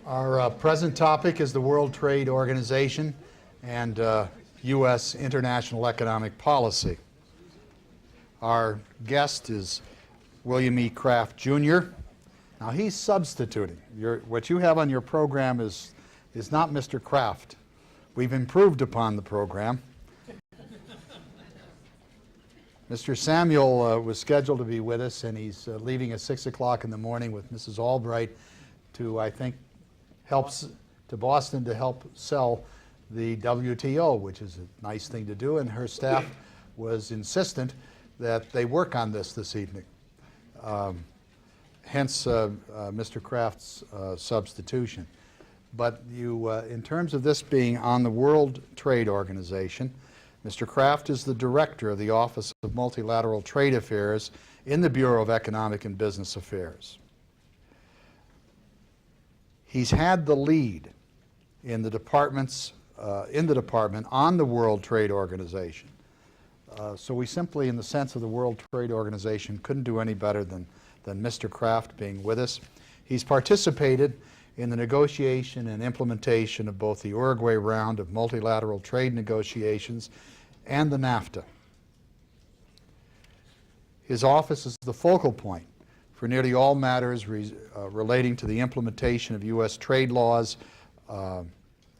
Our present topic is the World Trade Organization and U.S. international economic policy. Our guest is William E. Kraft, Jr. Now he's substituting. What you have on your program is not Mr. Kraft. We've improved upon the program. Mr. Samuel was scheduled to be with us, and he's leaving at 6 o'clock in the morning with Mrs. Albright to, I think, to Boston to help sell the WTO, which is a nice thing to do, and her staff was insistent that they work on this evening. Hence Mr. Kraft's substitution. But in terms of this being on the World Trade Organization, Mr. Kraft is the director of the Office of Multilateral Trade Affairs in the Bureau of Economic and Business Affairs. He's had the lead in the department on the World Trade Organization. So we simply, in the sense of the World Trade Organization, couldn't do any better than Mr. Kraft being with us. He's participated in the negotiation and implementation of both the Uruguay round of multilateral trade negotiations and the NAFTA. His office is the focal point for nearly all matters relating to the implementation of U.S. trade laws,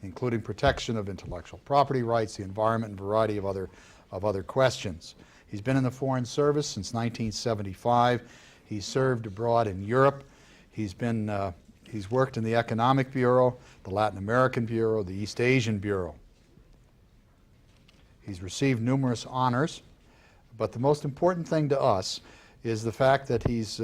including protection of intellectual property rights, the environment, and a variety of other questions. He's been in the Foreign Service since 1975. He's served abroad in Europe. He's worked in the Economic Bureau, the Latin American Bureau, the East Asian Bureau. He's received numerous honors, but the most important thing to us is the fact that he's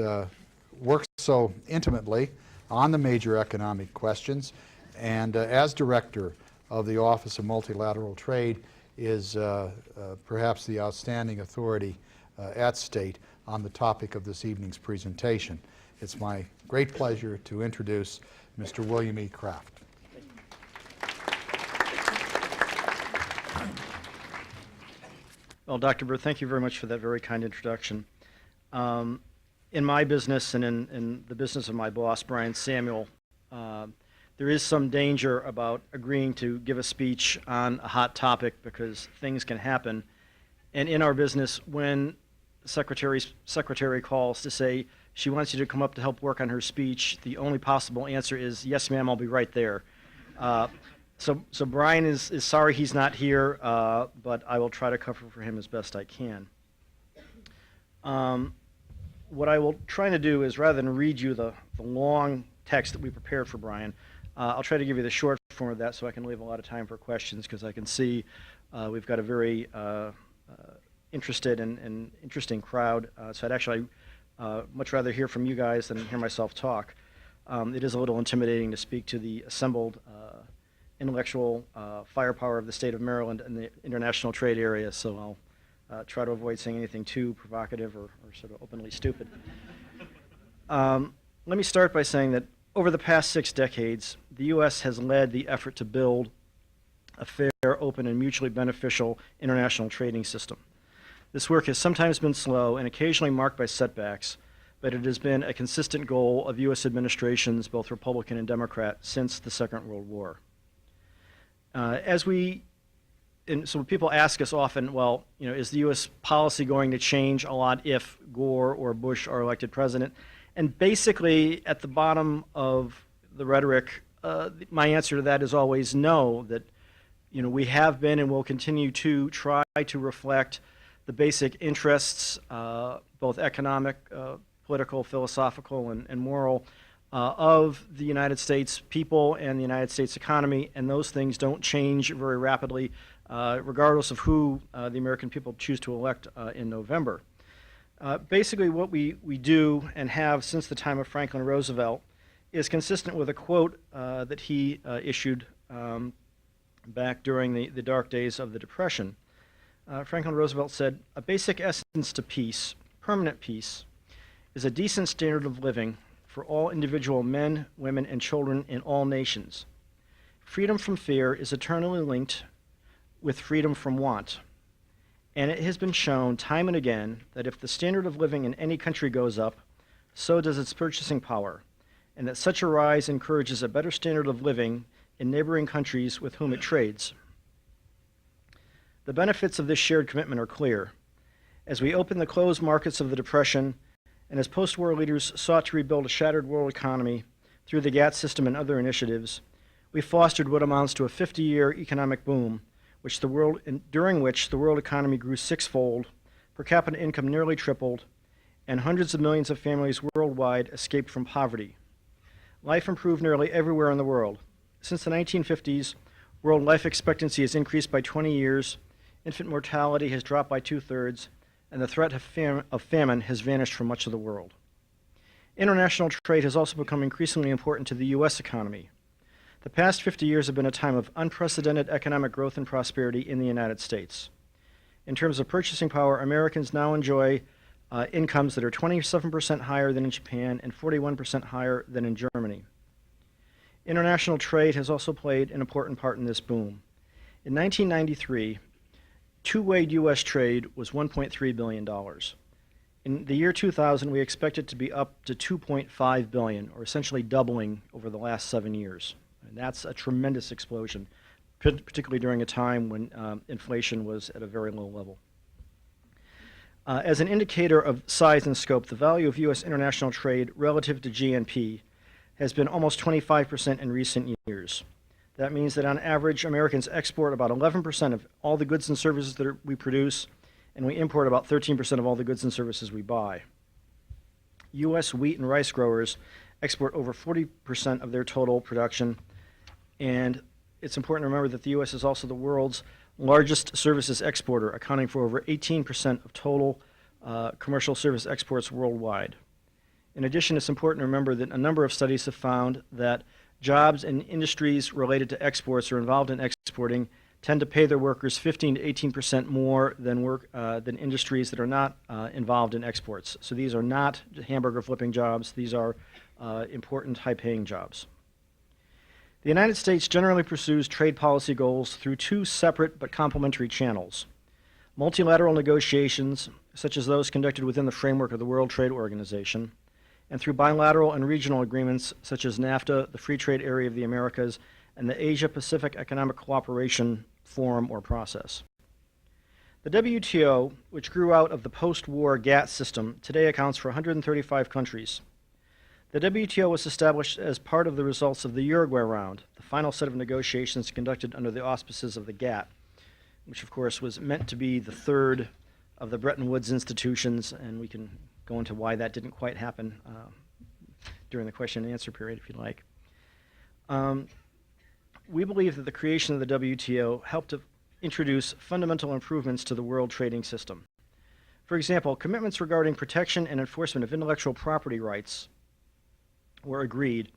worked so intimately on the major economic questions, and as director of the Office of Multilateral Trade is perhaps the outstanding authority at state on the topic of this evening's presentation. It's my great pleasure to introduce Mr. William E. Kraft. Well, Dr. Burr, thank you very much for that very kind introduction. In my business and in the business of my boss, Brian Samuel, there is some danger about agreeing to give a speech on a hot topic because things can happen. And in our business, when the secretary calls to say she wants you to come up to help work on her speech, the only possible answer is, yes, ma'am, I'll be right there. So Brian is sorry he's not here, but I will try to cover for him as best I can. What I will try to do is, rather than read you the long text that we prepared for Brian, I'll try to give you the short form of that so I can leave a lot of time for questions, because I can see we've got a very interested and interesting crowd. So I'd actually much rather hear from you guys than hear myself talk. It is a little intimidating to speak to the assembled intellectual firepower of the state of Maryland and the international trade area, so I'll try to avoid saying anything too provocative or sort of openly stupid. Let me start by saying that over the past 6 decades, the U.S. has led the effort to build a fair, open, and mutually beneficial international trading system. This work has sometimes been slow and occasionally marked by setbacks, but it has been a consistent goal of U.S. administrations, both Republican and Democrat, since the Second World War. So people ask us often, well, is the U.S. policy going to change a lot if Gore or Bush are elected president? And basically, at the bottom of the rhetoric, my answer to that is always no, that we have been and will continue to try to reflect the basic interests, both economic, political, philosophical, and moral, of the United States people and the United States economy, and those things don't change very rapidly, regardless of who the American people choose to elect in November. Basically, what we do and have since the time of Franklin Roosevelt is consistent with a quote that he issued back during the dark days of the Depression. Franklin Roosevelt said, "A basic essence to peace, permanent peace, is a decent standard of living for all individual men, women, and children in all nations. Freedom from fear is eternally linked with freedom from want. And it has been shown time and again that if the standard of living in any country goes up, so does its purchasing power, and that such a rise encourages a better standard of living in neighboring countries with whom it trades. The benefits of this shared commitment are clear. As we opened the closed markets of the Depression, and as post-war leaders sought to rebuild a shattered world economy through the GATT system and other initiatives, we fostered what amounts to a 50-year economic boom, during which the world economy grew sixfold, per capita income nearly tripled, and hundreds of millions of families worldwide escaped from poverty. Life improved nearly everywhere in the world. Since the 1950s, world life expectancy has increased by 20 years, infant mortality has dropped by 2/3, and the threat of famine has vanished from much of the world. International trade has also become increasingly important to the U.S. economy. The past 50 years have been a time of unprecedented economic growth and prosperity in the United States. In terms of purchasing power, Americans now enjoy incomes that are 27% higher than in Japan and 41% higher than in Germany. International trade has also played an important part in this boom. In 1993, two-way U.S. trade was $1.3 billion. In the year 2000, we expect it to be up to $2.5 billion, or essentially doubling over the last 7 years. And that's a tremendous explosion, particularly during a time when inflation was at a very low level. As an indicator of size and scope, the value of U.S. international trade relative to GNP has been almost 25% in recent years. That means that on average, Americans export about 11% of all the goods and services that we produce, and we import about 13% of all the goods and services we buy. U.S. wheat and rice growers export over 40% of their total production, and it's important to remember that the U.S. is also the world's largest services exporter, accounting for over 18% of total commercial service exports worldwide. In addition, it's important to remember that a number of studies have found that jobs and industries related to exports or involved in exporting tend to pay their workers 15 to 18% more than industries that are not involved in exports. So these are not hamburger flipping jobs. These are important, high-paying jobs. The United States generally pursues trade policy goals through two separate but complementary channels: multilateral negotiations, such as those conducted within the framework of the World Trade Organization, and through bilateral and regional agreements such as NAFTA, the Free Trade Area of the Americas, and the Asia-Pacific Economic Cooperation Forum or process. The WTO, which grew out of the post-war GATT system, today accounts for 135 countries. The WTO was established as part of the results of the Uruguay round, the final set of negotiations conducted under the auspices of the GATT, which of course was meant to be the third of the Bretton Woods institutions, and we can go into why that didn't quite happen during the question and answer period if you like. We believe that the creation of the WTO helped to introduce fundamental improvements to the world trading system. For example, commitments regarding protection and enforcement of intellectual property rights were agreed.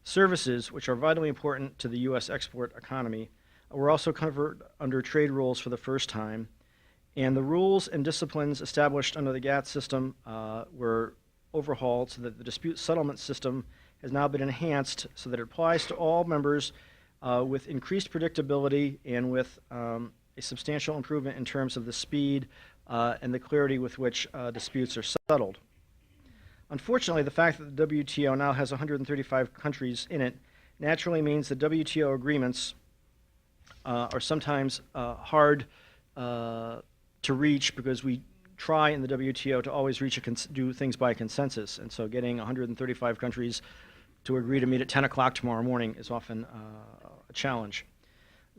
Services, which are vitally important to the U.S. export economy, were also covered under trade rules for the first time, and the rules and disciplines established under the GATT system were overhauled so that the dispute settlement system has now been enhanced so that it applies to all members with increased predictability and with a substantial improvement in terms of the speed and the clarity with which disputes are settled. Unfortunately, the fact that the WTO now has 135 countries in it naturally means that WTO agreements are sometimes hard to reach because we try in the WTO to always do things by consensus, and so getting 135 countries to agree to meet at 10 o'clock tomorrow morning is often a challenge.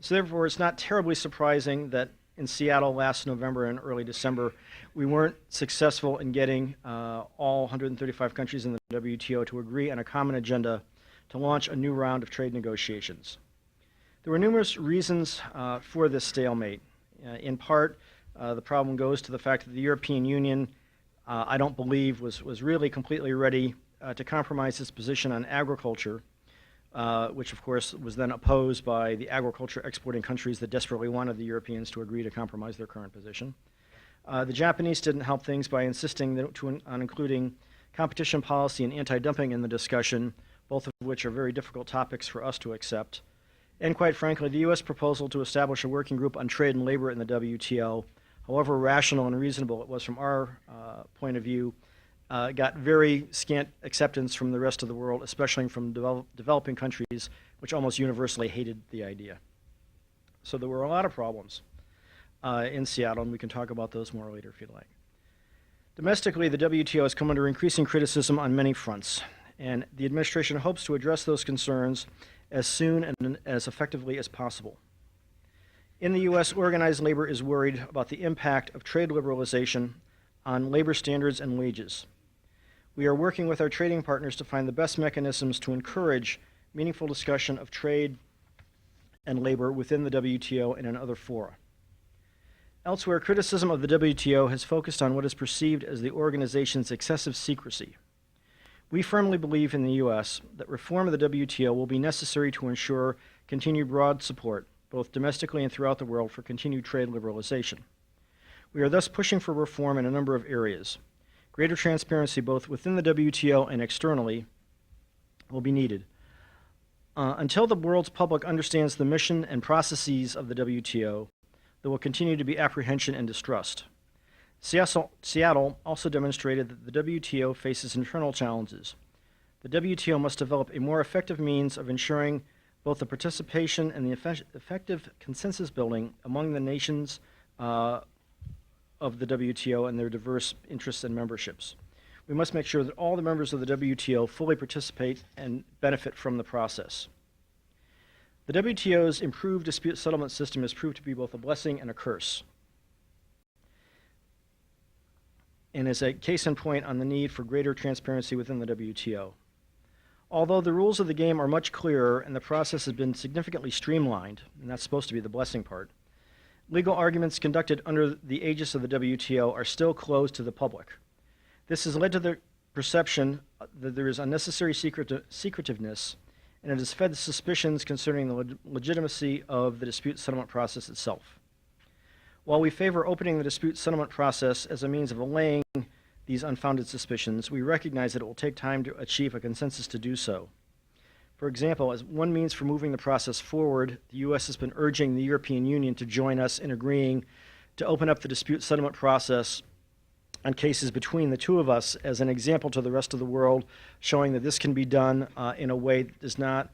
So therefore, it's not terribly surprising that in Seattle last November and early December, we weren't successful in getting all 135 countries in the WTO to agree on a common agenda to launch a new round of trade negotiations. There were numerous reasons for this stalemate. In part, the problem goes to the fact that the European Union, I don't believe, was really completely ready to compromise its position on agriculture, which of course was then opposed by the agriculture exporting countries that desperately wanted the Europeans to agree to compromise their current position. The Japanese didn't help things by insisting on including competition policy and anti-dumping in the discussion, both of which are very difficult topics for us to accept. And quite frankly, the U.S. proposal to establish a working group on trade and labor in the WTO, however rational and reasonable it was from our point of view, got very scant acceptance from the rest of the world, especially from developing countries, which almost universally hated the idea. So there were a lot of problems in Seattle, and we can talk about those more later if you'd like. Domestically, the WTO has come under increasing criticism on many fronts, and the administration hopes to address those concerns as soon and as effectively as possible. In the U.S., organized labor is worried about the impact of trade liberalization on labor standards and wages. We are working with our trading partners to find the best mechanisms to encourage meaningful discussion of trade and labor within the WTO and in other fora. Elsewhere, criticism of the WTO has focused on what is perceived as the organization's excessive secrecy. We firmly believe in the U.S. that reform of the WTO will be necessary to ensure continued broad support, both domestically and throughout the world, for continued trade liberalization. We are thus pushing for reform in a number of areas. Greater transparency both within the WTO and externally will be needed. Until the world's public understands the mission and processes of the WTO, there will continue to be apprehension and distrust. Seattle also demonstrated that the WTO faces internal challenges. The WTO must develop a more effective means of ensuring both the participation and the effective consensus building among the nations of the WTO and their diverse interests and memberships. We must make sure that all the members of the WTO fully participate and benefit from the process. The WTO's improved dispute settlement system has proved to be both a blessing and a curse, and is a case in point on the need for greater transparency within the WTO. Although the rules of the game are much clearer and the process has been significantly streamlined, and that's supposed to be the blessing part, legal arguments conducted under the aegis of the WTO are still closed to the public. This has led to the perception that there is unnecessary secretiveness, and it has fed suspicions concerning the legitimacy of the dispute settlement process itself. While we favor opening the dispute settlement process as a means of allaying these unfounded suspicions, we recognize that it will take time to achieve a consensus to do so. For example, as one means for moving the process forward, the U.S. has been urging the European Union to join us in agreeing to open up the dispute settlement process on cases between the two of us as an example to the rest of the world, showing that this can be done in a way that does not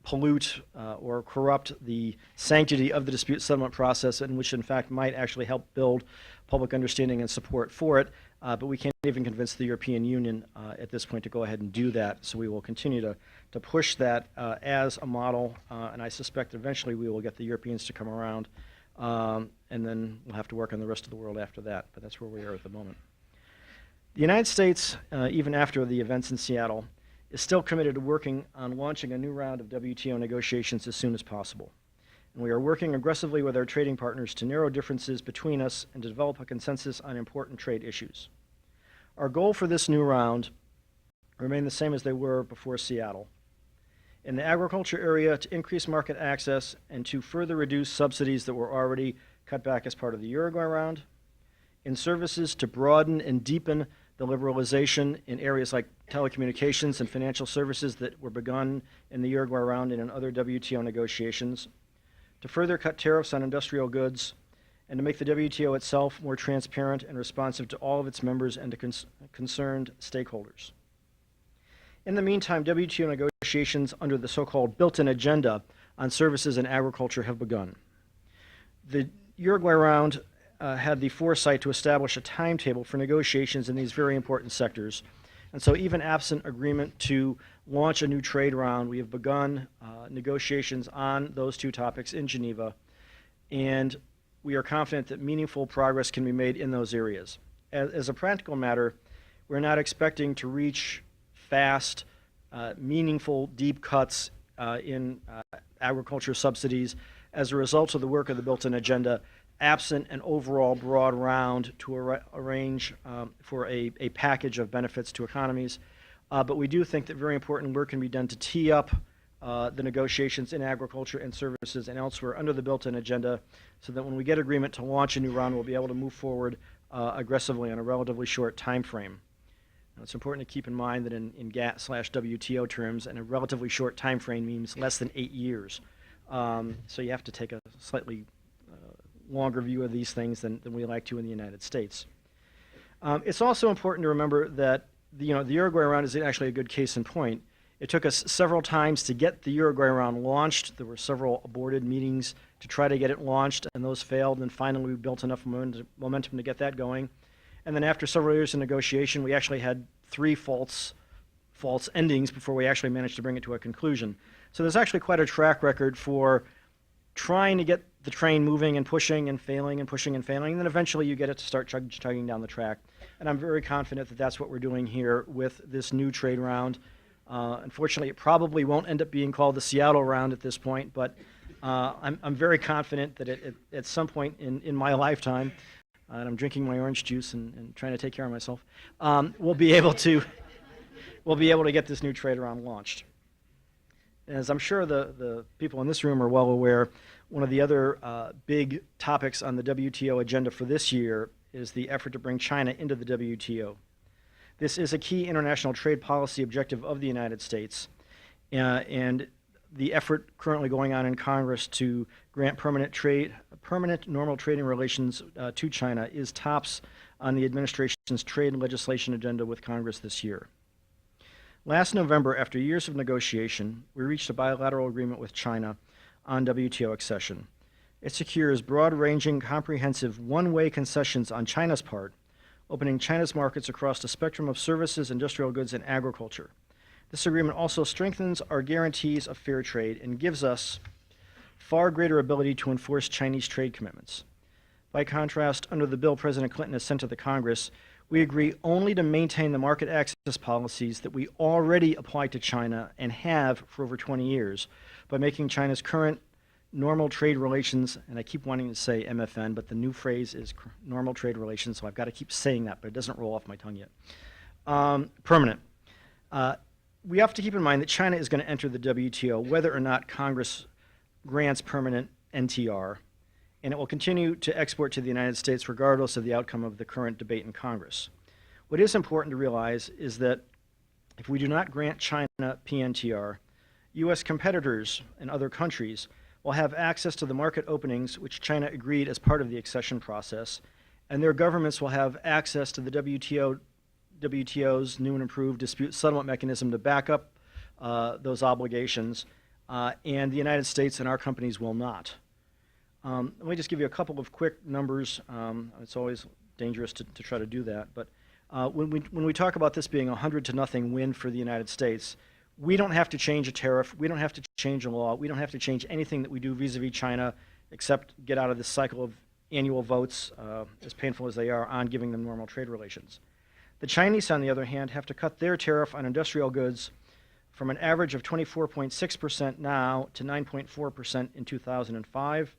pollute or corrupt the sanctity of the dispute settlement process, and which in fact might actually help build public understanding and support for it. But we can't even convince the European Union at this point to go ahead and do that, so we will continue to push that as a model, and I suspect eventually we will get the Europeans to come around, and then we'll have to work on the rest of the world after that, but that's where we are at the moment. The United States, even after the events in Seattle, is still committed to working on launching a new round of WTO negotiations as soon as possible. And we are working aggressively with our trading partners to narrow differences between us and to develop a consensus on important trade issues. Our goal for this new round remain the same as they were before Seattle. In the agriculture area, to increase market access and to further reduce subsidies that were already cut back as part of the Uruguay round. In services, to broaden and deepen the liberalization in areas like telecommunications and financial services that were begun in the Uruguay round and in other WTO negotiations. To further cut tariffs on industrial goods, and to make the WTO itself more transparent and responsive to all of its members and to concerned stakeholders. In the meantime, WTO negotiations under the so-called built-in agenda on services and agriculture have begun. The Uruguay round had the foresight to establish a timetable for negotiations in these very important sectors. And so even absent agreement to launch a new trade round, we have begun negotiations on those two topics in Geneva, and we are confident that meaningful progress can be made in those areas. As a practical matter, we're not expecting to reach fast, meaningful, deep cuts in agriculture subsidies as a result of the work of the built-in agenda, absent an overall broad round to arrange for a package of benefits to economies. But we do think that very important work can be done to tee up the negotiations in agriculture and services and elsewhere under the built-in agenda, so that when we get agreement to launch a new round, we'll be able to move forward aggressively in a relatively short time frame. Now, it's important to keep in mind that in GATT/WTO terms, and a relatively short time frame means less than 8 years. So you have to take a slightly longer view of these things than we like to in the United States. It's also important to remember that the Uruguay round is actually a good case in point. It took us several times to get the Uruguay round launched. There were several aborted meetings to try to get it launched, and those failed. And finally, we built enough momentum to get that going. And then after several years of negotiation, we actually had 3 false endings before we actually managed to bring it to a conclusion. So there's actually quite a track record for trying to get the train moving and pushing and failing and pushing and failing, and then eventually you get it to start chugging down the track. And I'm very confident that that's what we're doing here with this new trade round. Unfortunately, it probably won't end up being called the Seattle round at this point, but I'm very confident that at some point in my lifetime, and I'm drinking my orange juice and trying to take care of myself, we'll be able to get this new trade round launched. As I'm sure the people in this room are well aware, one of the other big topics on the WTO agenda for this year is the effort to bring China into the WTO. This is a key international trade policy objective of the United States, and the effort currently going on in Congress to grant permanent normal trading relations to China is tops on the administration's trade legislation agenda with Congress this year. Last November, after years of negotiation, we reached a bilateral agreement with China on WTO accession. It secures broad-ranging, comprehensive, one-way concessions on China's part, opening China's markets across a spectrum of services, industrial goods, and agriculture. This agreement also strengthens our guarantees of fair trade and gives us far greater ability to enforce Chinese trade commitments. By contrast, under the bill President Clinton has sent to the Congress, we agree only to maintain the market access policies that we already apply to China and have for over 20 years by making China's current normal trade relations, and I keep wanting to say MFN, but the new phrase is normal trade relations, so I've got to keep saying that, but it doesn't roll off my tongue yet. Permanent. We have to keep in mind that China is going to enter the WTO whether or not Congress grants permanent NTR, and it will continue to export to the United States regardless of the outcome of the current debate in Congress. What is important to realize is that if we do not grant China PNTR, U.S. competitors in other countries will have access to the market openings which China agreed as part of the accession process, and their governments will have access to the WTO's new and improved dispute settlement mechanism to back up those obligations, and the United States and our companies will not. Let me just give you a couple of quick numbers. It's always dangerous to try to do that, but when we talk about this being a 100-0 win for the United States, we don't have to change a tariff. We don't have to change a law. We don't have to change anything that we do vis-a-vis China except get out of this cycle of annual votes, as painful as they are, on giving them normal trade relations. The Chinese, on the other hand, have to cut their tariff on industrial goods from an average of 24.6% now to 9.4% in 2005.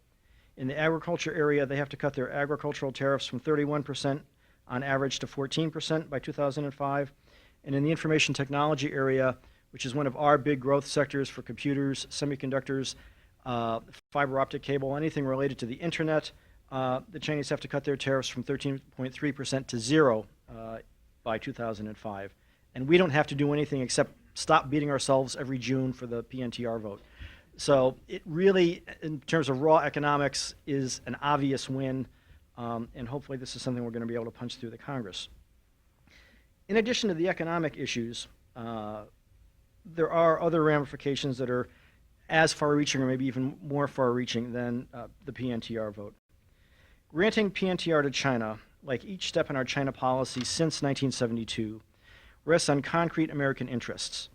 In the agriculture area, they have to cut their agricultural tariffs from 31% on average to 14% by 2005. And in the information technology area, which is one of our big growth sectors for computers, semiconductors, fiber optic cable, anything related to the internet, the Chinese have to cut their tariffs from 13.3% to 0 by 2005. And we don't have to do anything except stop beating ourselves every June for the PNTR vote. So it really, in terms of raw economics, is an obvious win, and hopefully this is something we're going to be able to punch through the Congress. In addition to the economic issues, there are other ramifications that are as far-reaching or maybe even more far-reaching than the PNTR vote. Granting PNTR to China, like each step in our China policy since 1972, rests on concrete American interests.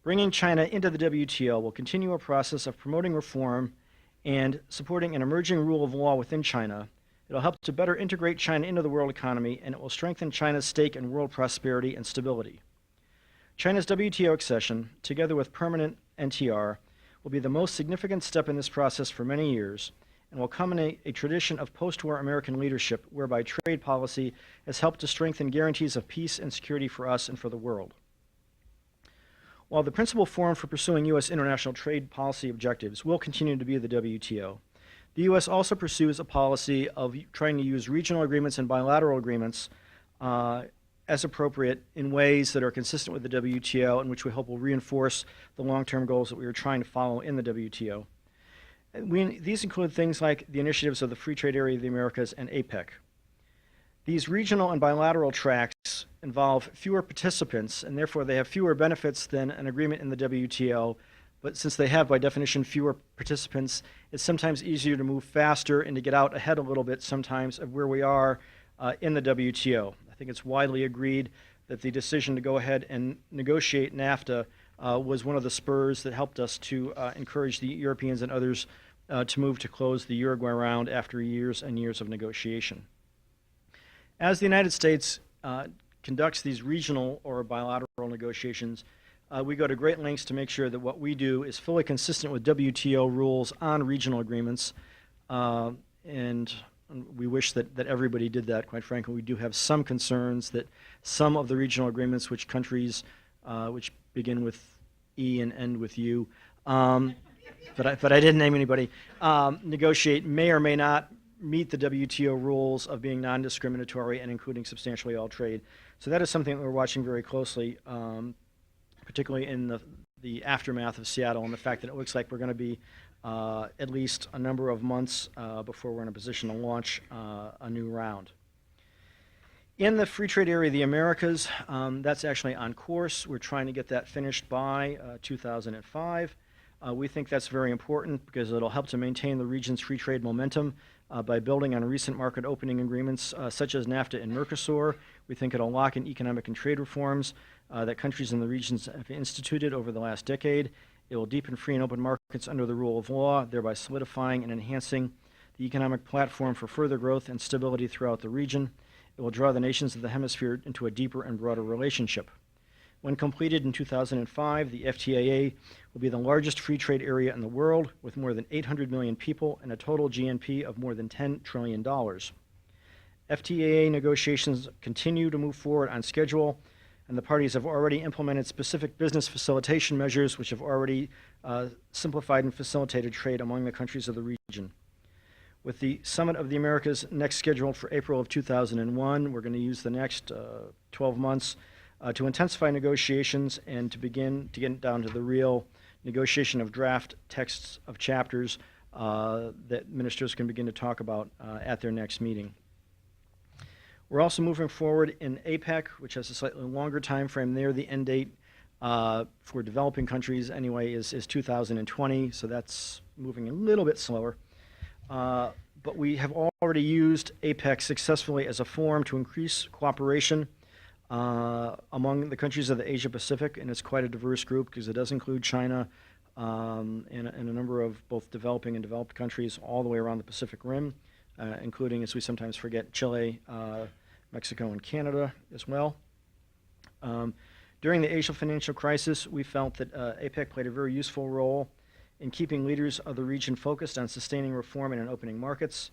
Bringing China into the WTO will continue a process of promoting reform and supporting an emerging rule of law within China. It'll help to better integrate China into the world economy, and it will strengthen China's stake in world prosperity and stability. China's WTO accession, together with permanent NTR, will be the most significant step in this process for many years and will culminate a tradition of post-war American leadership whereby trade policy has helped to strengthen guarantees of peace and security for us and for the world. While the principal forum for pursuing U.S. international trade policy objectives will continue to be the WTO, the U.S. also pursues a policy of trying to use regional agreements and bilateral agreements as appropriate in ways that are consistent with the WTO and which we hope will reinforce the long-term goals that we are trying to follow in the WTO. These include things like the initiatives of the Free Trade Area of the Americas and APEC. These regional and bilateral tracts involve fewer participants, and therefore they have fewer benefits than an agreement in the WTO. But since they have, by definition, fewer participants, it's sometimes easier to move faster and to get out ahead a little bit sometimes of where we are in the WTO. I think it's widely agreed that the decision to go ahead and negotiate NAFTA was one of the spurs that helped us to encourage the Europeans and others to move to close the Uruguay round after years and years of negotiation. As the United States conducts these regional or bilateral negotiations, we go to great lengths to make sure that what we do is fully consistent with WTO rules on regional agreements, and we wish that everybody did that, quite frankly. We do have some concerns that some of the regional agreements which countries, which begin with E and end with U, but I didn't name anybody, negotiate may or may not meet the WTO rules of being non-discriminatory and including substantially all trade. So that is something that we're watching very closely, particularly in the aftermath of Seattle and the fact that it looks like we're going to be at least a number of months before we're in a position to launch a new round. In the free trade area of the Americas, that's actually on course. We're trying to get that finished by 2005. We think that's very important because it'll help to maintain the region's free trade momentum by building on recent market opening agreements such as NAFTA and Mercosur. We think it'll lock in economic and trade reforms that countries in the regions have instituted over the last decade. It will deepen free and open markets under the rule of law, thereby solidifying and enhancing the economic platform for further growth and stability throughout the region. It will draw the nations of the hemisphere into a deeper and broader relationship. When completed in 2005, the FTAA will be the largest free trade area in the world, with more than 800 million people and a total GNP of more than $10 trillion. FTAA negotiations continue to move forward on schedule, and the parties have already implemented specific business facilitation measures which have already simplified and facilitated trade among the countries of the region. With the Summit of the Americas next scheduled for April of 2001, we're going to use the next 12 months to intensify negotiations and to begin to get down to the real negotiation of draft texts of chapters that ministers can begin to talk about at their next meeting. We're also moving forward in APEC, which has a slightly longer time frame there. The end date for developing countries, anyway, is 2020, so that's moving a little bit slower. But we have already used APEC successfully as a forum to increase cooperation among the countries of the Asia Pacific, and it's quite a diverse group because it does include China and a number of both developing and developed countries all the way around the Pacific Rim, including, as we sometimes forget, Chile, Mexico, and Canada as well. During the Asia financial crisis, we felt that APEC played a very useful role in keeping leaders of the region focused on sustaining reform and opening markets.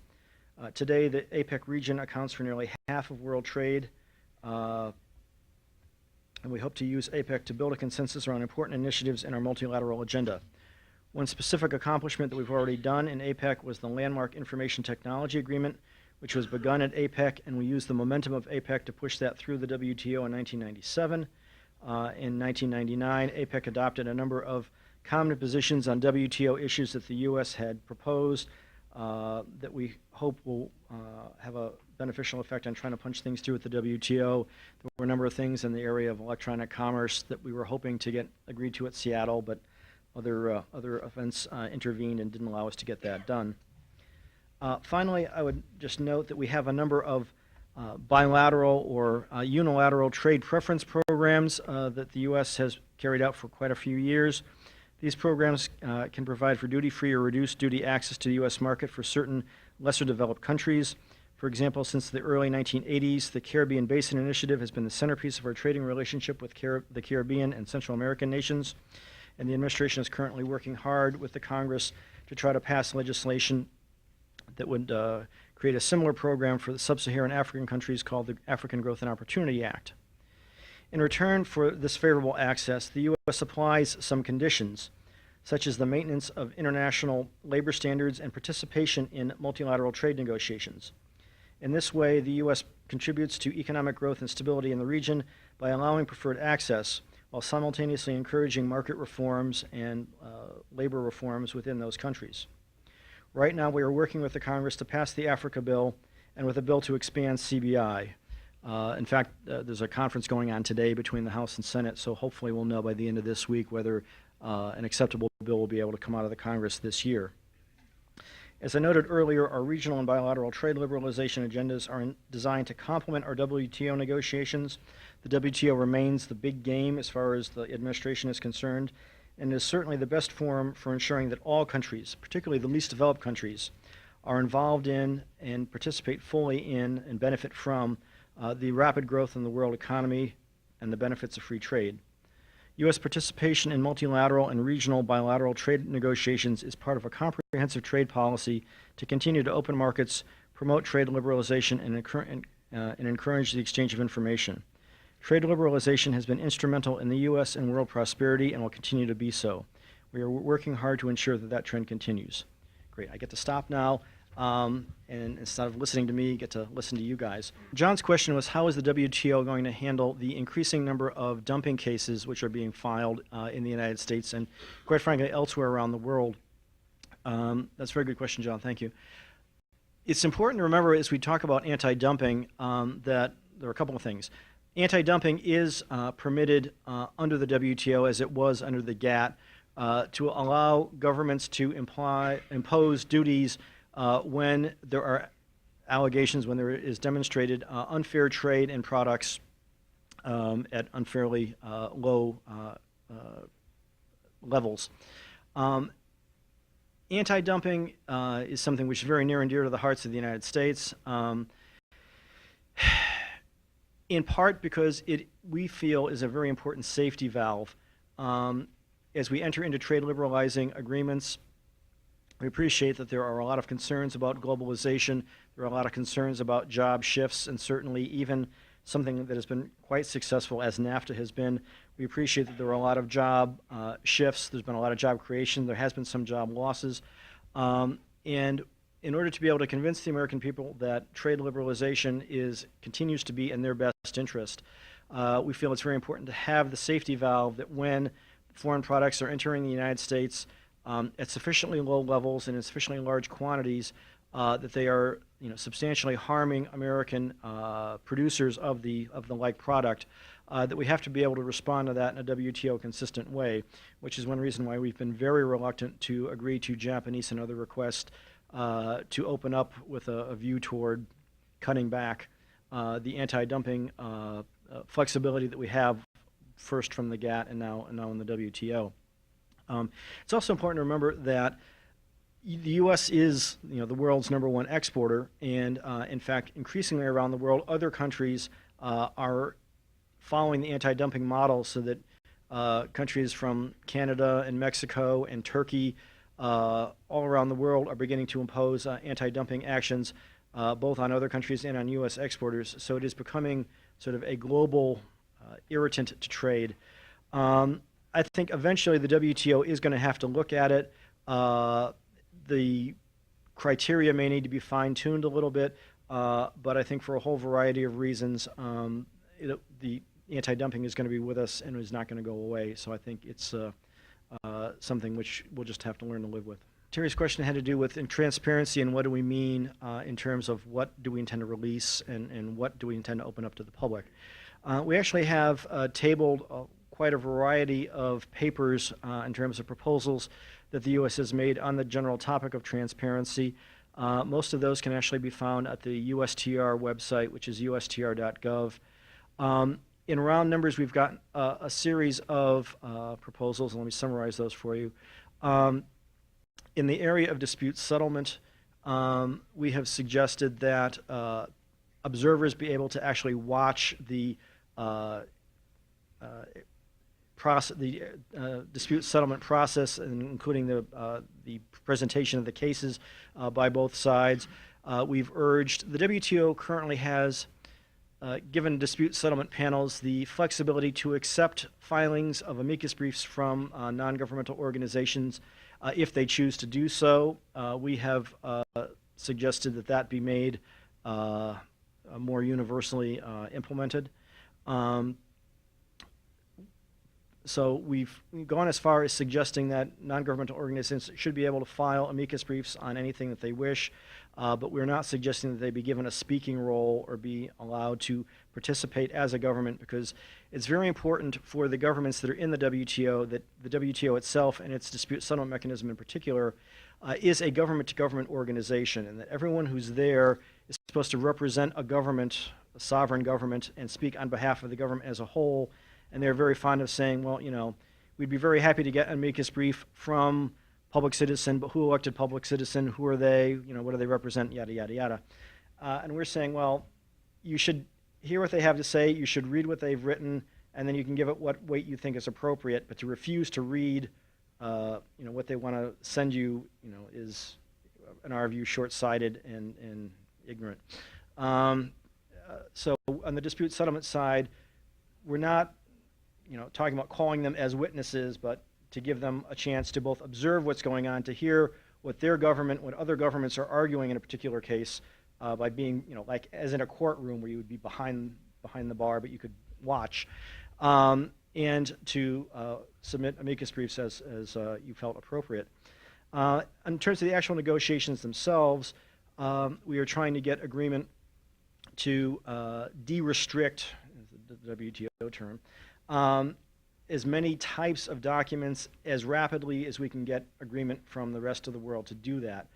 Today, the APEC region accounts for nearly half of world trade, and we hope to use APEC to build a consensus around important initiatives in our multilateral agenda. One specific accomplishment that we've already done in APEC was the landmark Information Technology Agreement, which was begun at APEC, and we used the momentum of APEC to push that through the WTO in 1997. In 1999, APEC adopted a number of common positions on WTO issues that the U.S. had proposed that we hope will have a beneficial effect on trying to punch things through at the WTO. There were a number of things in the area of electronic commerce that we were hoping to get agreed to at Seattle, but other events intervened and didn't allow us to get that done. Finally, I would just note that we have a number of bilateral or unilateral trade preference programs that the U.S. has carried out for quite a few years. These programs can provide for duty-free or reduced duty access to the U.S. market for certain lesser developed countries. For example, since the early 1980s, the Caribbean Basin Initiative has been the centerpiece of our trading relationship with the Caribbean and Central American nations, and the administration is currently working hard with the Congress to try to pass legislation that would create a similar program for the sub-Saharan African countries called the African Growth and Opportunity Act. In return for this favorable access, the U.S. applies some conditions, such as the maintenance of international labor standards and participation in multilateral trade negotiations. In this way, the U.S. contributes to economic growth and stability in the region by allowing preferred access, while simultaneously encouraging market reforms and labor reforms within those countries. Right now, we are working with the Congress to pass the Africa Bill and with a bill to expand CBI. In fact, there's a conference going on today between the House and Senate, so hopefully we'll know by the end of this week whether an acceptable bill will be able to come out of the Congress this year. As I noted earlier, our regional and bilateral trade liberalization agendas are designed to complement our WTO negotiations. The WTO remains the big game as far as the administration is concerned, and is certainly the best forum for ensuring that all countries, particularly the least developed countries, are involved in and participate fully in and benefit from the rapid growth in the world economy and the benefits of free trade. U.S. participation in multilateral and regional bilateral trade negotiations is part of a comprehensive trade policy to continue to open markets, promote trade liberalization, and encourage the exchange of information. Trade liberalization has been instrumental in the U.S. and world prosperity and will continue to be so. We are working hard to ensure that that trend continues. Great, I get to stop now, and instead of listening to me, get to listen to you guys. John's question was, how is the WTO going to handle the increasing number of dumping cases which are being filed in the United States and, quite frankly, elsewhere around the world? That's a very good question, John. Thank you. It's important to remember as we talk about anti-dumping that there are a couple of things. Anti-dumping is permitted under the WTO as it was under the GATT to allow governments to impose duties when there are allegations, when there is demonstrated unfair trade in products at unfairly low levels. Anti-dumping is something which is very near and dear to the hearts of the United States, in part because we feel is a very important safety valve. As we enter into trade liberalizing agreements, we appreciate that there are a lot of concerns about globalization. There are a lot of concerns about job shifts, and certainly even something that has been quite successful as NAFTA has been. We appreciate that there are a lot of job shifts. There's been a lot of job creation. There has been some job losses. And in order to be able to convince the American people that trade liberalization continues to be in their best interest, we feel it's very important to have the safety valve that when foreign products are entering the United States at sufficiently low levels and in sufficiently large quantities, that they are substantially harming American producers of the like product, that we have to be able to respond to that in a WTO consistent way, which is one reason why we've been very reluctant to agree to Japanese and other requests to open up with a view toward cutting back the anti-dumping flexibility that we have first from the GATT and now in the WTO. It's also important to remember that the U.S. is the world's #1 exporter, and in fact, increasingly around the world, other countries are following the anti-dumping model, so that countries from Canada and Mexico and Turkey all around the world are beginning to impose anti-dumping actions both on other countries and on U.S. exporters. So it is becoming sort of a global irritant to trade. I think eventually the WTO is going to have to look at it. The criteria may need to be fine-tuned a little bit, but I think for a whole variety of reasons, the anti-dumping is going to be with us and is not going to go away. So I think it's something which we'll just have to learn to live with. Terry's question had to do with transparency and what do we mean in terms of what do we intend to release and what do we intend to open up to the public. We actually have tabled quite a variety of papers in terms of proposals that the U.S. has made on the general topic of transparency. Most of those can actually be found at the USTR website, which is ustr.gov. In round numbers, we've got a series of proposals, and let me summarize those for you. In the area of dispute settlement, we have suggested that observers be able to actually watch the dispute settlement process, including the presentation of the cases by both sides. We've urged, the WTO currently has given dispute settlement panels the flexibility to accept filings of amicus briefs from non-governmental organizations if they choose to do so. We have suggested that that be made more universally implemented. So we've gone as far as suggesting that non-governmental organizations should be able to file amicus briefs on anything that they wish, but we're not suggesting that they be given a speaking role or be allowed to participate as a government, because it's very important for the governments that are in the WTO that the WTO itself and its dispute settlement mechanism in particular is a government-to-government organization, and that everyone who's there is supposed to represent a government, a sovereign government, and speak on behalf of the government as a whole. And they're very fond of saying, well, we'd be very happy to get an amicus brief from public citizen, but who elected public citizen? Who are they? What do they represent? Yada, yada, yada. And we're saying, well, you should hear what they have to say, you should read what they've written, and then you can give it what weight you think is appropriate. But to refuse to read, what they want to send you, is, in our view, short-sighted and ignorant. So on the dispute settlement side, we're not talking about calling them as witnesses, but to give them a chance to both observe what's going on, to hear what their government, what other governments are arguing in a particular case, by being, like as in a courtroom where you would be behind the bar, but you could watch, and to submit amicus briefs as you felt appropriate. In terms of the actual negotiations themselves, we are trying to get agreement to de-restrict, the WTO term, as many types of documents as rapidly as we can get agreement from the rest of the world to do that.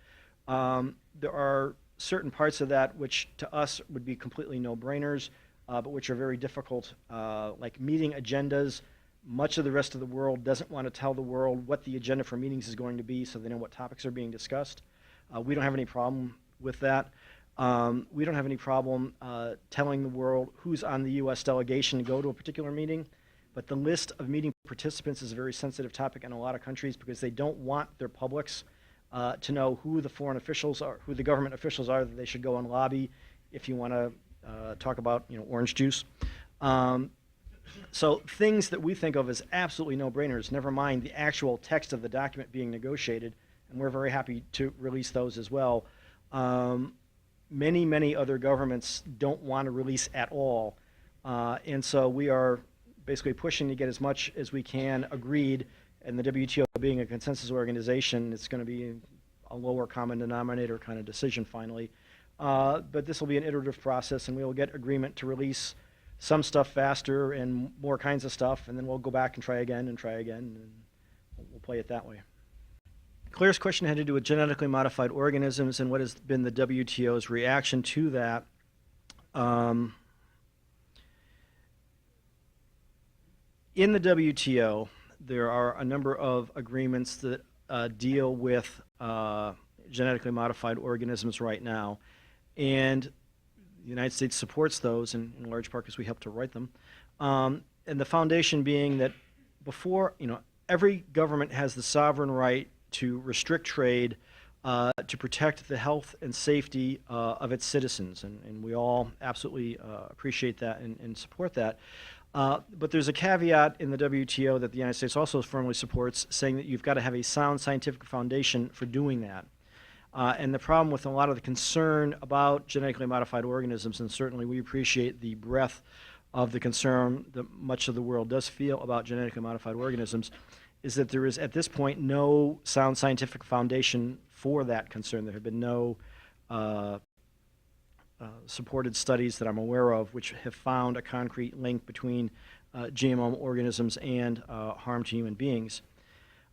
There are certain parts of that which to us would be completely no-brainers, but which are very difficult, like meeting agendas. Much of the rest of the world doesn't want to tell the world what the agenda for meetings is going to be, so they know what topics are being discussed. We don't have any problem with that. We don't have any problem telling the world who's on the U.S. delegation to go to a particular meeting, but the list of meeting participants is a very sensitive topic in a lot of countries because they don't want their publics to know who the foreign officials are, who the government officials are that they should go and lobby if you want to talk about orange juice. So things that we think of as absolutely no-brainers, never mind the actual text of the document being negotiated, and we're very happy to release those as well. Many other governments don't want to release at all, and so we are basically pushing to get as much as we can agreed, and the WTO being a consensus organization, it's going to be a lower common denominator kind of decision finally. But this will be an iterative process, and we will get agreement to release some stuff faster and more kinds of stuff, and then we'll go back and try again, and we'll play it that way. Claire's question had to do with genetically modified organisms and what has been the WTO's reaction to that. In the WTO, there are a number of agreements that deal with genetically modified organisms right now, and the United States supports those in large part because we helped to write them. And the foundation being that before, every government has the sovereign right to restrict trade to protect the health and safety of its citizens, and we all absolutely appreciate that and support that. But there's a caveat in the WTO that the United States also firmly supports, saying that you've got to have a sound scientific foundation for doing that. And the problem with a lot of the concern about genetically modified organisms, and certainly we appreciate the breadth of the concern that much of the world does feel about genetically modified organisms, is that there is at this point no sound scientific foundation for that concern. There have been no supported studies that I'm aware of which have found a concrete link between GMO organisms and harm to human beings.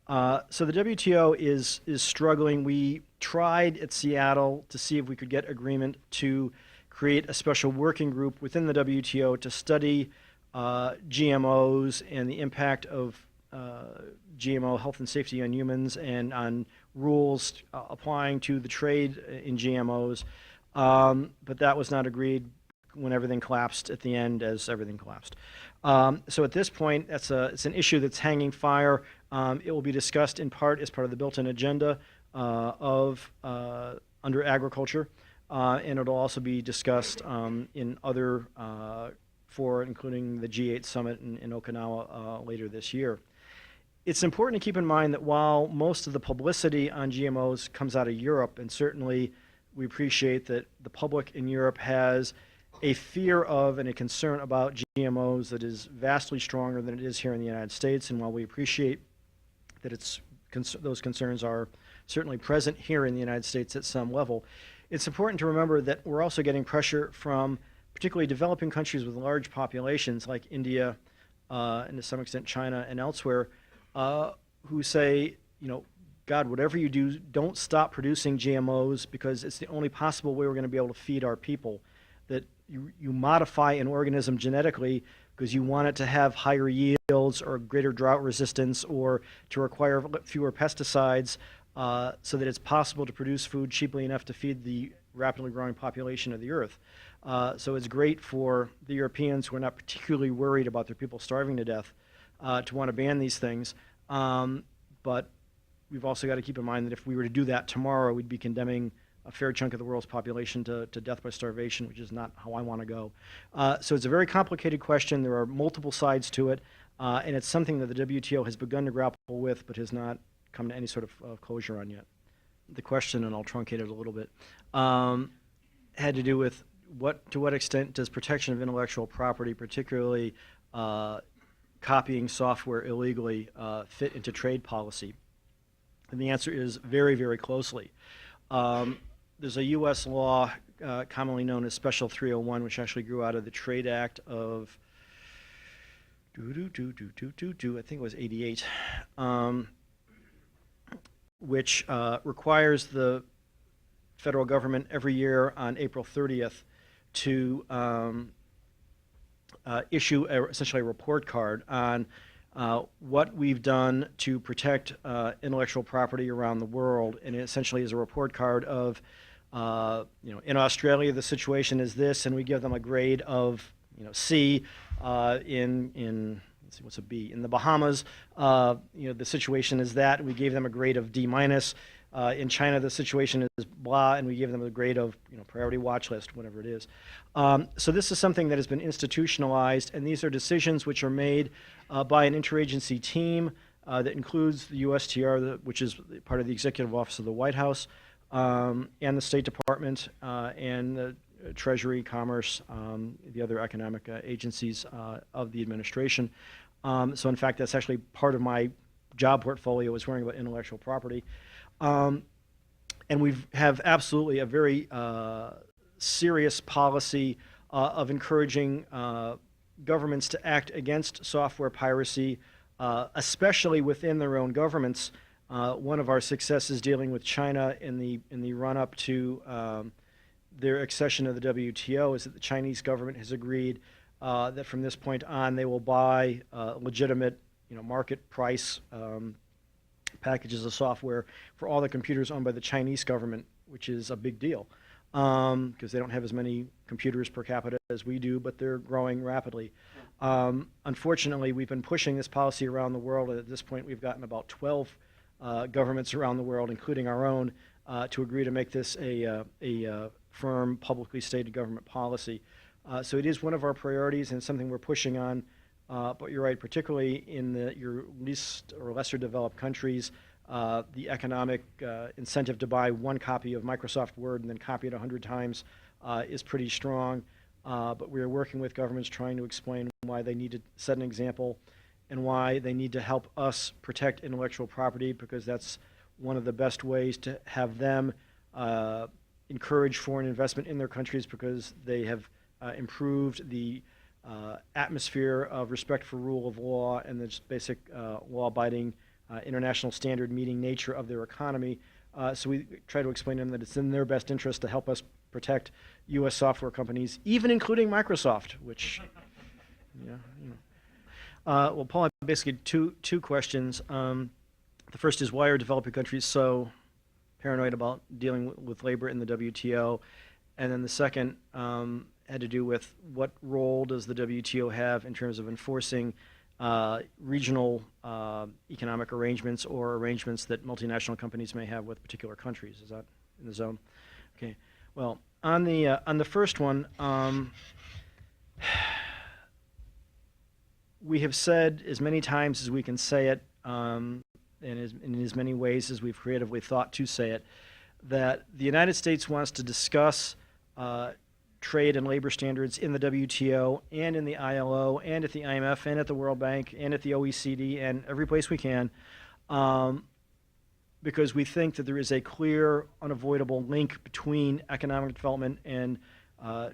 So the WTO is struggling. We tried at Seattle to see if we could get agreement to create a special working group within the WTO to study GMOs and the impact of GMO health and safety on humans and on rules applying to the trade in GMOs. But that was not agreed when everything collapsed at the end, as everything collapsed. So at this point, it's an issue that's hanging fire. It will be discussed in part as part of the built-in agenda under agriculture, and it'll also be discussed in other fora, including the G8 summit in Okinawa later this year. It's important to keep in mind that while most of the publicity on GMOs comes out of Europe, and certainly we appreciate that the public in Europe has a fear of and a concern about GMOs that is vastly stronger than it is here in the United States. And while we appreciate that those concerns are certainly present here in the United States at some level, it's important to remember that we're also getting pressure from particularly developing countries with large populations like India and to some extent China and elsewhere, who say, God, whatever you do, don't stop producing GMOs because it's the only possible way we're going to be able to feed our people. That you modify an organism genetically because you want it to have higher yields or greater drought resistance or to require fewer pesticides so that it's possible to produce food cheaply enough to feed the rapidly growing population of the earth. So it's great for the Europeans who are not particularly worried about their people starving to death to want to ban these things. But we've also got to keep in mind that if we were to do that tomorrow, we'd be condemning a fair chunk of the world's population to death by starvation, which is not how I want to go. So it's a very complicated question. There are multiple sides to it, and it's something that the WTO has begun to grapple with, but has not come to any sort of closure on yet. The question, and I'll truncate it a little bit, had to do with to what extent does protection of intellectual property, particularly copying software illegally, fit into trade policy? And the answer is very, very closely. There's a U.S. law commonly known as Special 301, which actually grew out of the Trade Act of, I think it was 88, which requires the federal government every year on April 30th to issue essentially a report card on what we've done to protect intellectual property around the world, and it essentially is a report card of, in Australia the situation is this, and we give them a grade of, C. In let's see, what's a B? In the Bahamas, the situation is that, and we gave them a grade of D minus. In China, the situation is blah, and we give them a grade of, priority watch list, whatever it is. So this is something that has been institutionalized, and these are decisions which are made by an interagency team that includes the USTR, which is part of the Executive Office of the White House, and the State Department, and the Treasury, Commerce, the other economic agencies of the administration. So in fact, that's actually part of my job portfolio, is worrying about intellectual property. And we have absolutely a very serious policy of encouraging governments to act against software piracy, especially within their own governments. One of our successes dealing with China in the run-up to their accession to the WTO is that the Chinese government has agreed that from this point on they will buy legitimate, market price packages of software for all the computers owned by the Chinese government, which is a big deal because they don't have as many computers per capita as we do, but they're growing rapidly. Unfortunately, we've been pushing this policy around the world, and at this point we've gotten about 12 governments around the world, including our own, to agree to make this a firm, publicly stated government policy. So it is one of our priorities and something we're pushing on. But you're right, particularly in your least or lesser developed countries, the economic incentive to buy one copy of Microsoft Word and then copy it 100 times is pretty strong. But we are working with governments trying to explain why they need to set an example and why they need to help us protect intellectual property, because that's one of the best ways to have them encourage foreign investment in their countries, because they have improved the atmosphere of respect for rule of law and the just basic law-abiding, international standard meeting nature of their economy. So we try to explain to them that it's in their best interest to help us protect U.S. software companies, even including Microsoft, which, well, Paul, I have basically two questions. The first is, why are developing countries so paranoid about dealing with labor in the WTO? And then the second had to do with, what role does the WTO have in terms of enforcing regional economic arrangements or arrangements that multinational companies may have with particular countries? Is that in the zone? Okay. Well, on the first one, we have said as many times as we can say it, and in as many ways as we've creatively thought to say it, that the United States wants to discuss trade and labor standards in the WTO and in the ILO and at the IMF and at the World Bank and at the OECD and every place we can, because we think that there is a clear, unavoidable link between economic development and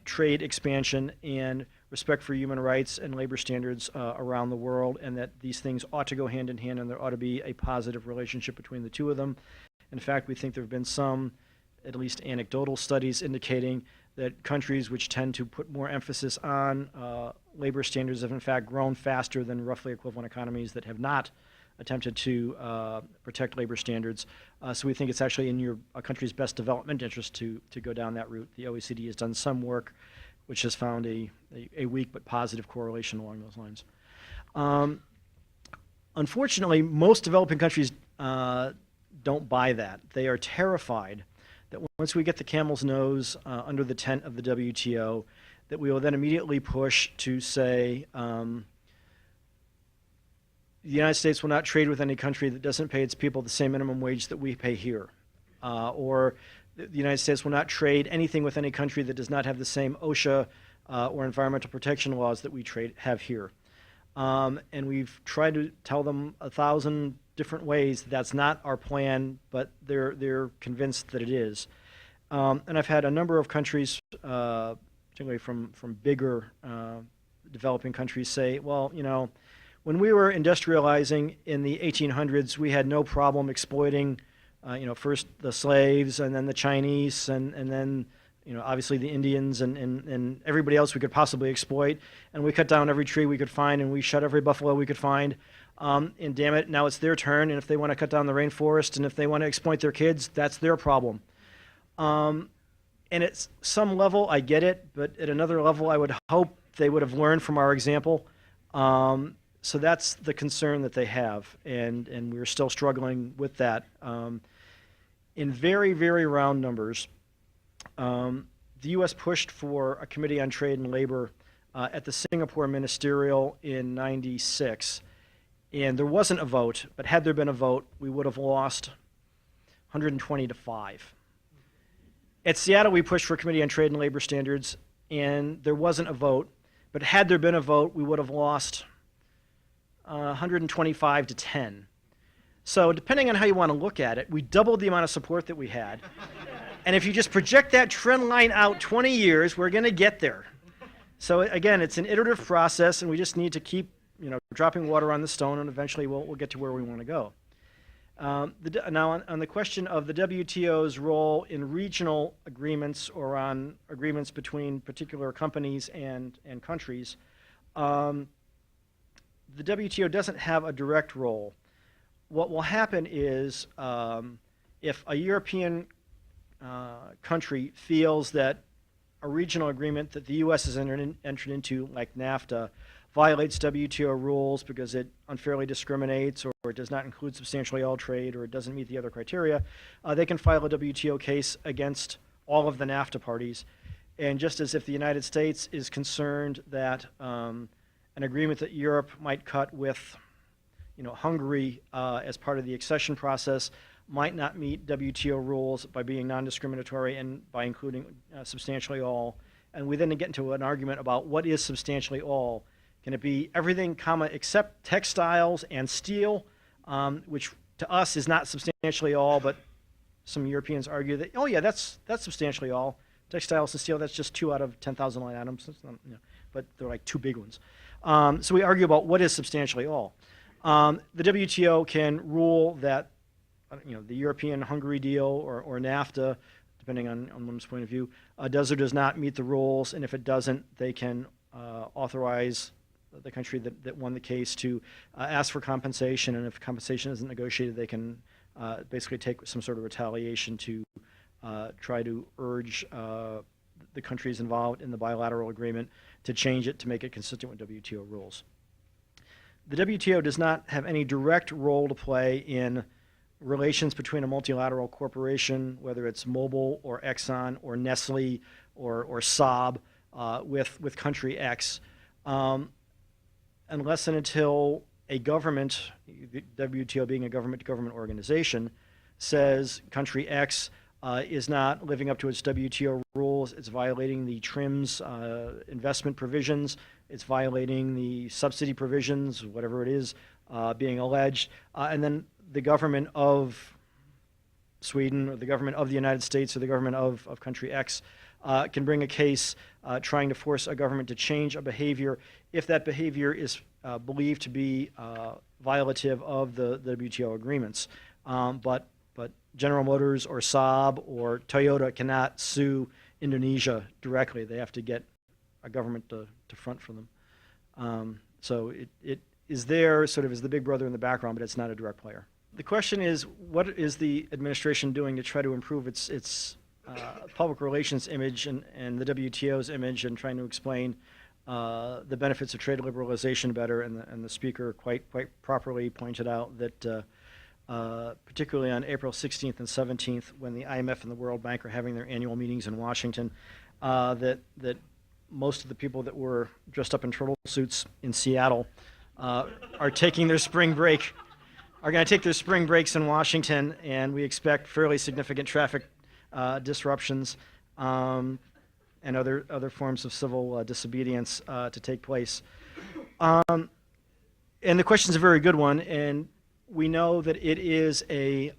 trade expansion and respect for human rights and labor standards around the world, and that these things ought to go hand in hand, and there ought to be a positive relationship between the two of them. In fact, we think there have been some, at least anecdotal studies indicating that countries which tend to put more emphasis on labor standards have in fact grown faster than roughly equivalent economies that have not attempted to protect labor standards. So we think it's actually in a country's best development interest to go down that route. The OECD has done some work which has found a weak but positive correlation along those lines. Unfortunately, most developing countries don't buy that. They are terrified that once we get the camel's nose under the tent of the WTO, that we will then immediately push to say, the United States will not trade with any country that doesn't pay its people the same minimum wage that we pay here. Or the United States will not trade anything with any country that does not have the same OSHA or environmental protection laws that we have here. And we've tried to tell them 1,000 different ways that's not our plan, but they're convinced that it is. And I've had a number of countries, particularly from bigger developing countries, say, well, you know, when we were industrializing in the 1800s, we had no problem exploiting, first the slaves and then the Chinese and then, obviously the Indians and everybody else we could possibly exploit. And we cut down every tree we could find and we shot every buffalo we could find. And damn it, now it's their turn. And if they want to cut down the rainforest and if they want to exploit their kids, that's their problem. And at some level, I get it. But at another level, I would hope they would have learned from our example. So that's the concern that they have, and we're still struggling with that. In very, very round numbers, the U.S. pushed for a Committee on Trade and Labor at the Singapore Ministerial in '96, and there wasn't a vote, but had there been a vote, we would have lost 120-5. At Seattle, we pushed for a Committee on Trade and Labor Standards, and there wasn't a vote, but had there been a vote, we would have lost 125-10. So depending on how you want to look at it, we doubled the amount of support that we had. And if you just project that trend line out 20 years, we're going to get there. So again, it's an iterative process, and we just need to keep, dropping water on the stone, and eventually we'll get to where we want to go. Now, on the question of the WTO's role in regional agreements or on agreements between particular companies and countries, the WTO doesn't have a direct role. What will happen is if a European country feels that a regional agreement that the U.S. has entered into, like NAFTA, violates WTO rules because it unfairly discriminates or it does not include substantially all trade or it doesn't meet the other criteria, they can file a WTO case against all of the NAFTA parties. And just as if the United States is concerned that an agreement that Europe might cut with, Hungary as part of the accession process might not meet WTO rules by being non-discriminatory and by including substantially all. And we then get into an argument about what is substantially all. Can it be everything, except textiles and steel, which to us is not substantially all, but some Europeans argue that, oh yeah, that's substantially all. Textiles and steel, that's just 2 out of 10,000 line items, that's not, but they're like 2 big ones. So we argue about what is substantially all. The WTO can rule that the European-Hungary deal or NAFTA, depending on one's point of view, does or does not meet the rules, and if it doesn't, they can authorize the country that won the case to ask for compensation, and if compensation isn't negotiated, they can basically take some sort of retaliation to try to urge the countries involved in the bilateral agreement to change it to make it consistent with WTO rules. The WTO does not have any direct role to play in relations between a multilateral corporation, whether it's Mobil or Exxon or Nestle or Saab, with country X, unless and until a government, the WTO being a government-to-government organization, says country X, is not living up to its WTO rules. It's violating the TRIM's investment provisions. It's violating the subsidy provisions, whatever it is, being alleged. And then the government of Sweden or the government of the United States or the government of country X can bring a case trying to force a government to change a behavior if that behavior is believed to be violative of the WTO agreements. But General Motors or Saab or Toyota cannot sue Indonesia directly. They have to get a government to front for them. So it is there sort of as the big brother in the background, but it's not a direct player. The question is, what is the administration doing to try to improve its public relations image and the WTO's image, and trying to explain the benefits of trade liberalization better? And the speaker quite properly pointed out that particularly on April 16th and 17th, when the IMF and the World Bank are having their annual meetings in Washington, that most of the people that were dressed up in turtle suits in Seattle are taking their spring break, are going to take their spring breaks in Washington, and we expect fairly significant traffic disruptions and other forms of civil disobedience to take place. And the question is a very good one, and we know that it is a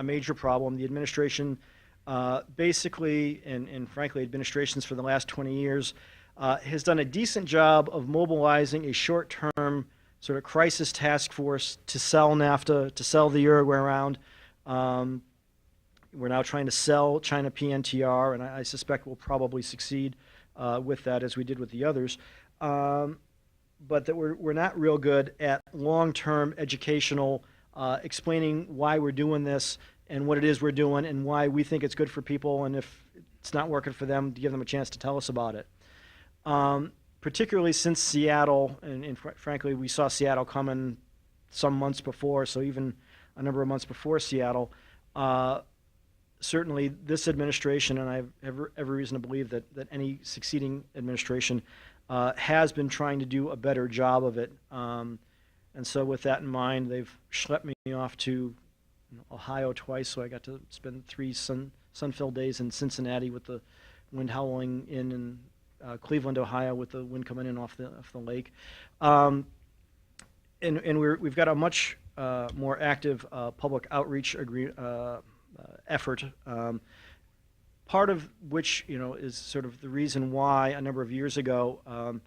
major problem. The administration basically, and frankly, administrations for the last 20 years, has done a decent job of mobilizing a short-term sort of crisis task force to sell NAFTA, to sell the Uruguay round. We're now trying to sell China PNTR, and I suspect we'll probably succeed with that, as we did with the others. But that we're not real good at long-term educational explaining why we're doing this and what it is we're doing and why we think it's good for people, and if it's not working for them, to give them a chance to tell us about it. Particularly since Seattle, and frankly, we saw Seattle coming some months before, so even a number of months before Seattle, certainly this administration, and I have every reason to believe that any succeeding administration has been trying to do a better job of it. And so with that in mind, they've schlepped me off to Ohio twice, so I got to spend 3 sun-filled days in Cincinnati with the wind howling in, and Cleveland, Ohio, with the wind coming in off the lake. And we've got a much more active public outreach effort, part of which is sort of the reason why a number of years ago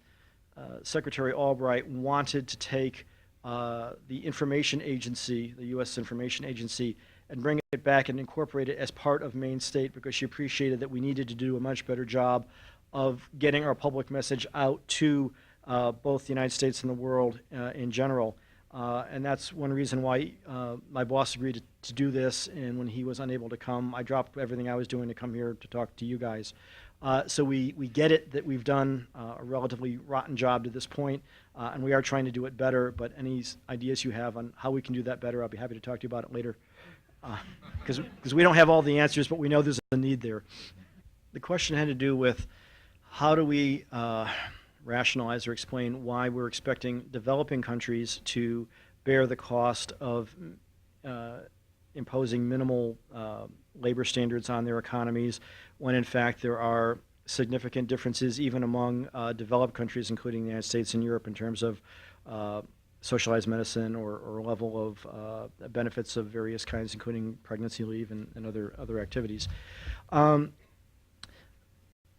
Secretary Albright wanted to take the information agency, the U.S. Information Agency, and bring it back and incorporate it as part of Maine State, because she appreciated that we needed to do a much better job of getting our public message out to both the United States and the world in general. And that's one reason why my boss agreed to do this, and when he was unable to come, I dropped everything I was doing to come here to talk to you guys. So we get it that we've done a relatively rotten job to this point, and we are trying to do it better, but any ideas you have on how we can do that better, I'll be happy to talk to you about it later. Because we don't have all the answers, but we know there's a need there. The question had to do with how do we rationalize or explain why we're expecting developing countries to bear the cost of imposing minimal labor standards on their economies, when in fact there are significant differences even among developed countries, including the United States and Europe, in terms of socialized medicine or level of benefits of various kinds, including pregnancy leave and other activities.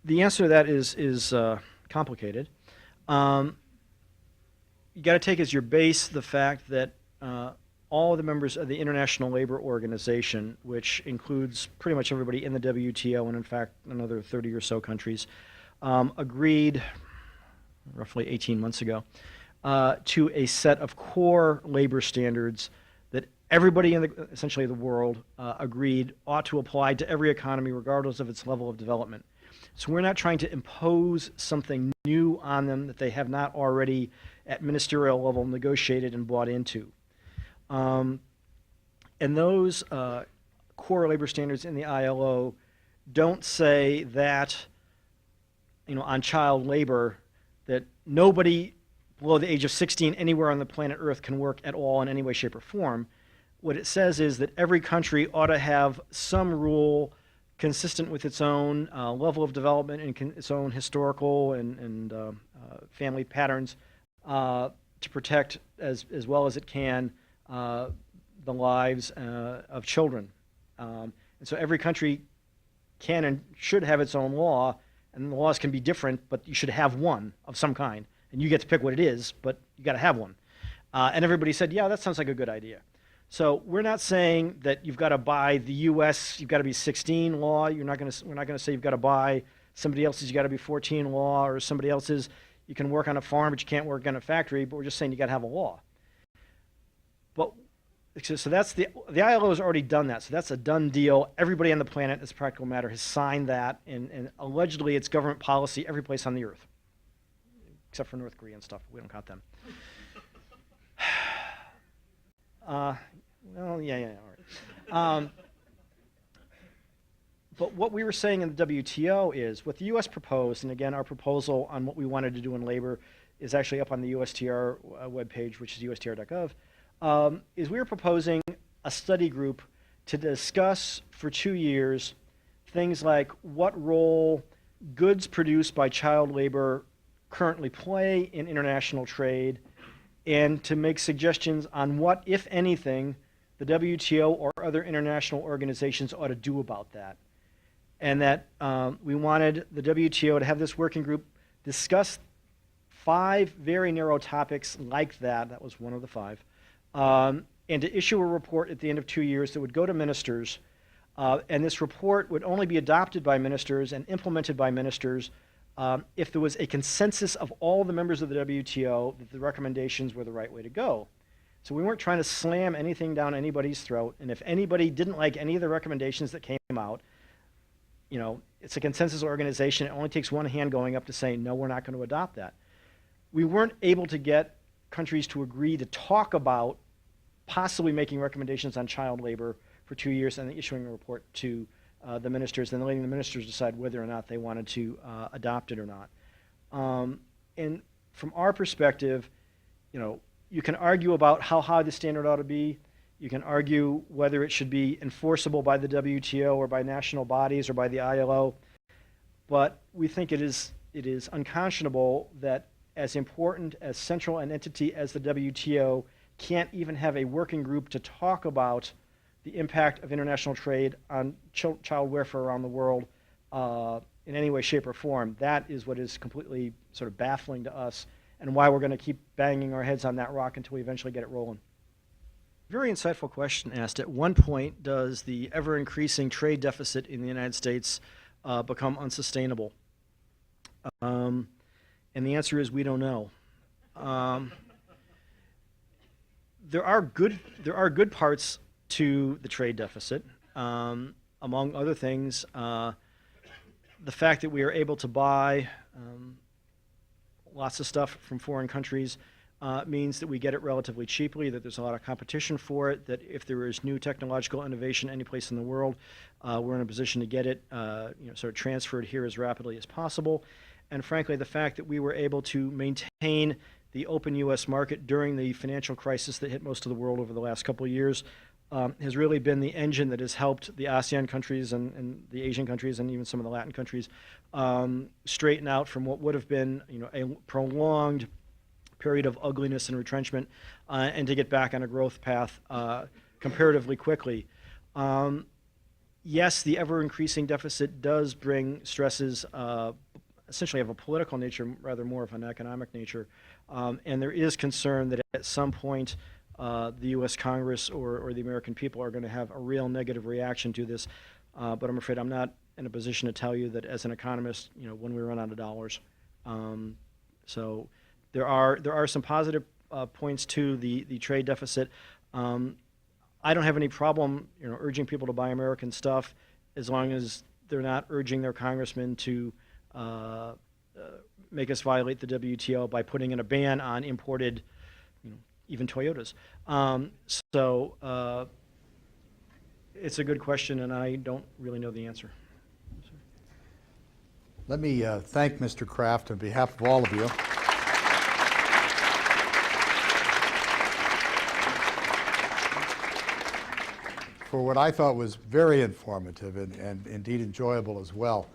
The answer to that is complicated. You got to take as your base the fact that all of the members of the International Labor Organization, which includes pretty much everybody in the WTO and in fact another 30 or so countries, agreed roughly 18 months ago to a set of core labor standards that everybody in essentially the world agreed ought to apply to every economy regardless of its level of development. So we're not trying to impose something new on them that they have not already at ministerial level negotiated and bought into. And those core labor standards in the ILO don't say that, on child labor, that nobody below the age of 16 anywhere on the planet Earth can work at all in any way, shape, or form. what it says is that every country ought to have some rule consistent with its own level of development and its own historical and family patterns to protect as well as it can the lives of children. And so every country can and should have its own law, and the laws can be different, but you should have one of some kind, and you get to pick what it is, but you got to have one. And everybody said, yeah, that sounds like a good idea. So we're not saying that you've got to buy the U.S., you've got to be 16 law. We're not going to say you've got to buy somebody else's, you got to be 14 law, or somebody else's, you can work on a farm, but you can't work in a factory, but we're just saying you got to have a law. But so that's the ILO has already done that, so that's a done deal. Everybody on the planet, as a practical matter, has signed that, and allegedly it's government policy every place on the earth, except for North Korea and stuff. We don't count them. Well, yeah, all right. But what we were saying in the WTO is what the U.S. proposed, and again, our proposal on what we wanted to do in labor is actually up on the USTR webpage, which is ustr.gov, is we were proposing a study group to discuss for 2 years things like what role goods produced by child labor currently play in international trade, and to make suggestions on what, if anything, the WTO or other international organizations ought to do about that. And that we wanted the WTO to have this working group discuss 5 very narrow topics like that. That was one of the 5. And to issue a report at the end of 2 years that would go to ministers. And this report would only be adopted by ministers and implemented by ministers if there was a consensus of all the members of the WTO that the recommendations were the right way to go. So we weren't trying to slam anything down anybody's throat. And if anybody didn't like any of the recommendations that came out, you know, it's a consensus organization. It only takes one hand going up to say, no, we're not going to adopt that. We weren't able to get countries to agree to talk about possibly making recommendations on child labor for 2 years and then issuing a report to the ministers, and then letting the ministers decide whether or not they wanted to adopt it or not. And from our perspective, you know, you can argue about how high the standard ought to be. You can argue whether it should be enforceable by the WTO or by national bodies or by the ILO. But we think it is unconscionable that as important, as central an entity as the WTO can't even have a working group to talk about the impact of international trade on child welfare around the world in any way, shape, or form. That is what is completely sort of baffling to us, and why we're going to keep banging our heads on that rock until we eventually get it rolling. Very insightful question asked. At one point, does the ever-increasing trade deficit in the United States become unsustainable? And the answer is we don't know. There are good parts to the trade deficit. Among other things, the fact that we are able to buy lots of stuff from foreign countries means that we get it relatively cheaply, that there's a lot of competition for it, that if there is new technological innovation any place in the world, we're in a position to get it sort of transferred here as rapidly as possible. And frankly, the fact that we were able to maintain the open U.S. market during the financial crisis that hit most of the world over the last couple of years has really been the engine that has helped the ASEAN countries and the Asian countries and even some of the Latin countries straighten out from what would have been a prolonged period of ugliness and retrenchment and to get back on a growth path comparatively quickly. Yes, the ever-increasing deficit does bring stresses essentially of a political nature, rather more of an economic nature. And there is concern that at some point the U.S. Congress or the American people are going to have a real negative reaction to this. But I'm afraid I'm not in a position to tell you that as an economist, when we run out of dollars. So there are some positive points to the trade deficit. I don't have any problem urging people to buy American stuff as long as they're not urging their congressmen to make us violate the WTO by putting in a ban on imported, even Toyotas. So it's a good question, and I don't really know the answer. Let me thank Mr. Kraft on behalf of all of you. for what I thought was very informative and indeed enjoyable as well.